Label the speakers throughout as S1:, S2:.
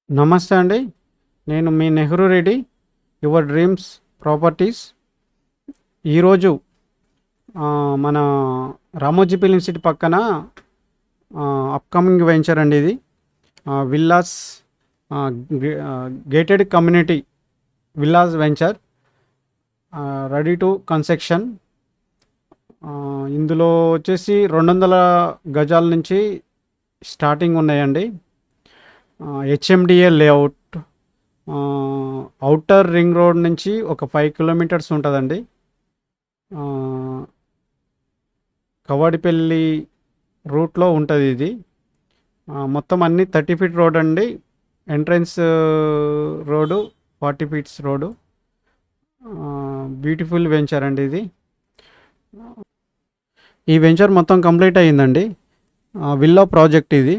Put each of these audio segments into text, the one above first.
S1: నమస్తే అండి. నేను మీ Nehru Reddy. Your dreams properties. ఈరోజు మన రామోజీ ఫిలిం సిటీ పక్కన అప్కమింగ్ వెంచర్ అండి ఇది. Villas gated community villas venture ready to construction. ఇందులో వచ్చేసి 200 గజాల నుంచి స్టార్టింగ్ ఉన్నాయండి. HMDA layout. Outer ring road నుంచి ఒక 5 కిలోమీటర్స్ ఉంటుందండి. కవాడిపల్లి రూట్లో ఉంటుంది ఇది. మొత్తం అన్ని 30 ఫీట్ రోడ్ అండి. Entrance road 40 feets road. Beautiful venture అండి ఇది. ఈ వెంచర్ మొత్తం కంప్లీట్ అయ్యిందండి. విల్లా ప్రాజెక్ట్ ఇది.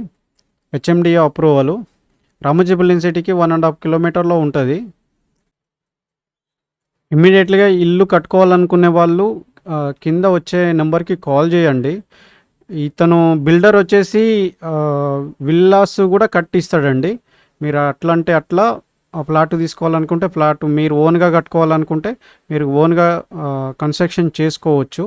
S1: HMDA approval. రామోజీ ఫిలిం సిటీకి 1.5 కిలోమీటర్లో ఉంటుంది. ఇమ్మీడియట్గా ఇల్లు కట్టుకోవాలనుకునే వాళ్ళు కింద వచ్చే నెంబర్కి కాల్ చేయండి. ఇతను బిల్డర్ వచ్చేసి విల్లాస్ కూడా కట్టిస్తాడండి. మీరు అట్లా అంటే అట్లా ఫ్లాట్ తీసుకోవాలనుకుంటే ఫ్లాట్, మీరు ఓన్గా కట్టుకోవాలనుకుంటే మీరు ఓన్గా కన్స్ట్రక్షన్ చేసుకోవచ్చు.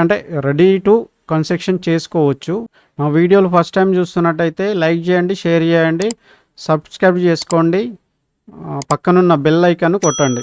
S1: అంటే రెడీ టు కన్స్ట్రక్షన్ చేసుకోవచ్చు. మా వీడియోలు ఫస్ట్ టైం చూస్తున్నట్టయితే లైక్ చేయండి, షేర్ చేయండి, సబ్స్క్రైబ్ చేసుకోండి, పక్కనున్న బెల్ ఐకాన్ కొట్టండి.